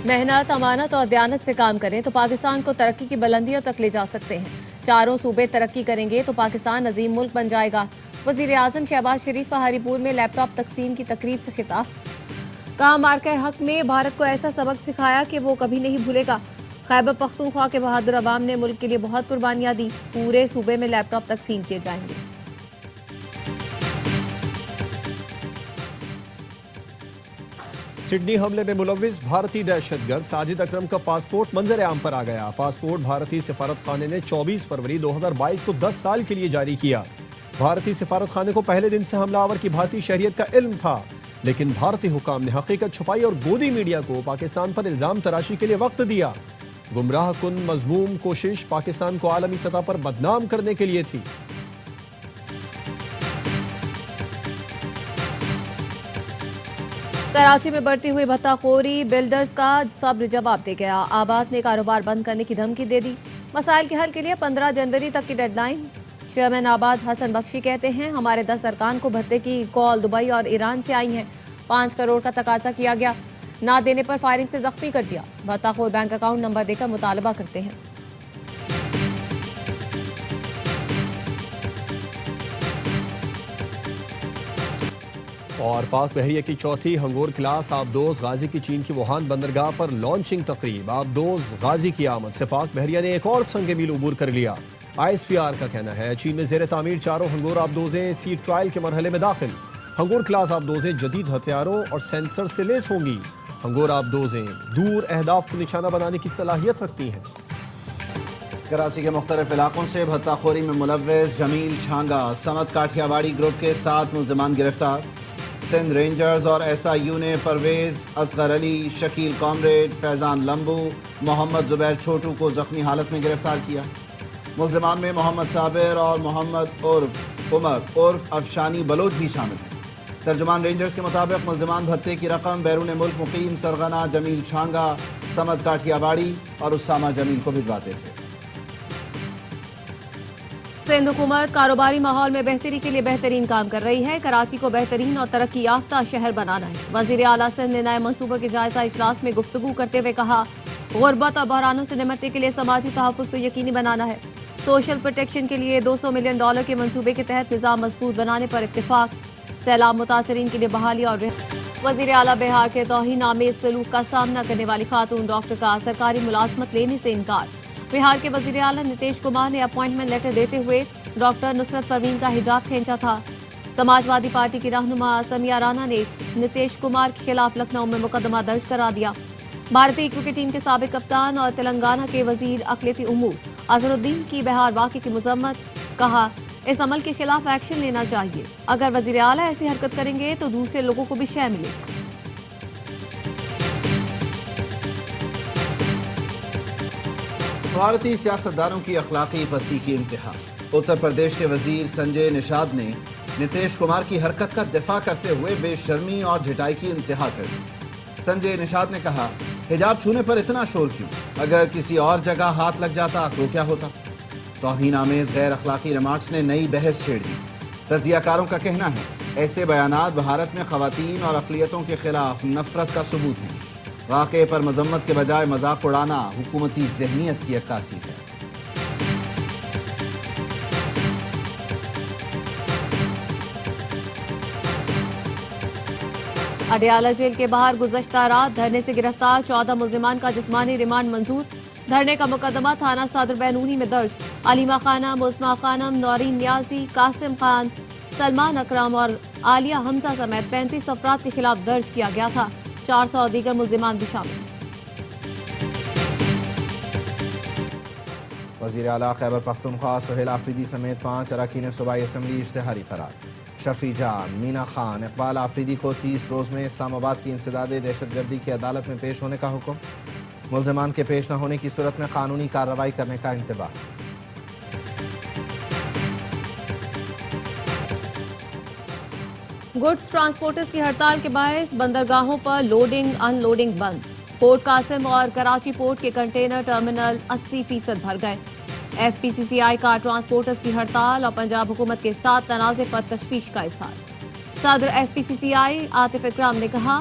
محنت، امانت اور دیانت سے کام کریں تو پاکستان کو ترقی کی بلندیوں تک لے جا سکتے ہیں۔ چاروں صوبے ترقی کریں گے تو پاکستان عظیم ملک بن جائے گا۔ وزیر اعظم شہباز شریف کا ہری پور میں لیپ ٹاپ تقسیم کی تقریب سے خطاب۔ کہا مارکہ حق میں بھارت کو ایسا سبق سکھایا کہ وہ کبھی نہیں بھولے گا۔ خیبر پختونخوا کے بہادر عوام نے ملک کے لیے بہت قربانیاں دی۔ پورے صوبے میں لیپ ٹاپ تقسیم کیے جائیں گے۔ سڈنی حملے میں ملوث بھارتی دہشت گرد ساجد اکرم کا پاسپورٹ منظر عام پر آ گیا۔ پاسپورٹ بھارتی سفارت خانے نے 24 فروری 2022 کو 10 سال کے لیے جاری کیا۔ بھارتی سفارت خانے کو پہلے دن سے حملہ آور کی بھارتی شہریت کا علم تھا، لیکن بھارتی حکام نے حقیقت چھپائی اور گودی میڈیا کو پاکستان پر الزام تراشی کے لیے وقت دیا۔ گمراہ کن مذموم کوشش پاکستان کو عالمی سطح پر بدنام کرنے کے لیے تھی۔ کراچی میں بڑھتی ہوئی بھتہ خوری بلڈرز کا صبر جواب دے گیا۔ آباد نے کاروبار بند کرنے کی دھمکی دے دی۔ مسائل کے حل کے لیے 15 جنوری تک کی ڈیڈ لائن۔ چیئرمین آباد حسن بخشی کہتے ہیں ہمارے 10 ارکان کو بھتے کی کال دبئی اور ایران سے آئی ہیں۔ 5 کروڑ کا تقاضا کیا گیا، نہ دینے پر فائرنگ سے زخمی کر دیا۔ بھتہ خور بینک اکاؤنٹ نمبر دے کر مطالبہ کرتے ہیں۔ اور پاک بحریہ کی چوتھی ہنگور کلاس آبدوز غازی کی چین کی ووہان بندرگاہ پر لانچنگ تقریب۔ آبدوز غازی کی آمد سے پاک بحریہ نے ایک اور سنگ میل عبور کر لیا۔ ISPR کا کہنا ہے چین میں زیر تعمیر چاروں ہنگور آبدوزیں سی ٹرائل کے مرحلے میں داخل۔ ہنگور کلاس آبدوزیں جدید ہتھیاروں اور سینسر سے لیس ہوں گی۔ ہنگور آبدوزیں دور اہداف کو نشانہ بنانے کی صلاحیت رکھتی ہیں۔ کراچی کے مختلف علاقوں سے بھتہ خوری میں ملوث جمیل چھانگا سمت کاٹھیا واڑی گروپ کے 7 ملزمان گرفتار۔ سندھ رینجرز اور SIU نے پرویز، اصغر علی، شکیل کامریڈ، فیضان لمبو، محمد زبیر چھوٹو کو زخمی حالت میں گرفتار کیا۔ ملزمان میں محمد صابر اور محمد عرف عمر عرف افشانی بلوچ بھی شامل ہیں۔ ترجمان رینجرز کے مطابق ملزمان بھتے کی رقم بیرون ملک مقیم سرغنہ جمیل چھانگا، سمت کاٹھیا واڑی اور اسامہ جمیل کو بھجواتے تھے۔ سندھ حکومت کاروباری ماحول میں بہتری کے لیے بہترین کام کر رہی ہے۔ کراچی کو بہترین اور ترقی یافتہ شہر بنانا ہے۔ وزیر اعلیٰ سندھ نے نئے منصوبوں کے جائزہ اجلاس میں گفتگو کرتے ہوئے کہا غربت اور بحرانوں سے نمٹنے کے لیے سماجی تحفظ کو یقینی بنانا ہے۔ سوشل پروٹیکشن کے لیے $200 ملین کے منصوبے کے تحت نظام مضبوط بنانے پر اتفاق۔ سیلاب متاثرین کے لیے بحالی اور وزیر اعلیٰ بہار کے توہین آمیز سلوک کا سامنا کرنے والی خاتون ڈاکٹر کا سرکاری ملازمت لینے سے انکار۔ بہار کے وزیر اعلیٰ نتیش کمار نے اپوائنٹمنٹ لیٹر دیتے ہوئے ڈاکٹر نصرت پروین کا حجاب کھینچا تھا۔ سماجوادی پارٹی کی رہنما سمیہ رانا نے نتیش کمار کے خلاف لکھنؤ میں مقدمہ درج کرا دیا۔ بھارتی کرکٹ ٹیم کے سابق کپتان اور تلنگانہ کے وزیر اقلیتی امور اظہر الدین کی بہار واقعے کی مذمت، کہا اس عمل کے خلاف ایکشن لینا چاہیے۔ اگر وزیر اعلیٰ ایسی حرکت کریں گے تو دوسرے لوگوں کو بھی شے ملے گی۔ بھارتی سیاستدانوں کی اخلاقی پستی کی انتہا۔ اتر پردیش کے وزیر سنجے نشاد نے نتیش کمار کی حرکت کا دفاع کرتے ہوئے بے شرمی اور ڈھٹائی کی انتہا کر دی۔ سنجے نشاد نے کہا حجاب چھونے پر اتنا شور کیوں؟ اگر کسی اور جگہ ہاتھ لگ جاتا تو کیا ہوتا؟ توہین آمیز غیر اخلاقی ریمارکس نے نئی بحث چھیڑ دی۔ تجزیہ کاروں کا کہنا ہے ایسے بیانات بھارت میں خواتین اور اقلیتوں کے خلاف نفرت کا ثبوت ہیں۔ واقعے پر مذمت کے بجائے مذاق اڑانا حکومتی ذہنیت کی عکاسی ہے۔ اڈیالہ جیل کے باہر گزشتہ رات دھرنے سے گرفتار 14 ملزمان کا جسمانی ریمانڈ منظور۔ دھرنے کا مقدمہ تھانہ صدر بینونی میں درج۔ علیمہ خانم، عثمہ خانم، نورین نیازی، قاسم خان، سلمان اکرم اور عالیہ حمزہ سمیت 35 افراد کے خلاف درج کیا گیا تھا۔ 400 دیگر ملزمان بھی شامل ہیں۔ وزیر اعلیٰ خیبر پختونخوا سہیل آفریدی سمیت 5 اراکین صوبائی اسمبلی اشتہاری فرار۔ شفیع جان، مینا خان، اقبال آفریدی کو 30 روز میں اسلام آباد کی انسداد دہشت گردی کی عدالت میں پیش ہونے کا حکم۔ ملزمان کے پیش نہ ہونے کی صورت میں قانونی کارروائی کرنے کا انتباہ۔ گڈز ٹرانسپورٹرز کی ہڑتال کے باعث بندرگاہوں پر لوڈنگ ان لوڈنگ بند۔ پورٹ قاسم اور کراچی پورٹ کے کنٹینر ٹرمینل 80% بھر گئے۔ FPCCI کا ٹرانسپورٹرز کی ہڑتال اور پنجاب حکومت کے ساتھ تنازع پر تشویش کا اظہار۔ صدر FPCCI عاطف اکرم نے کہا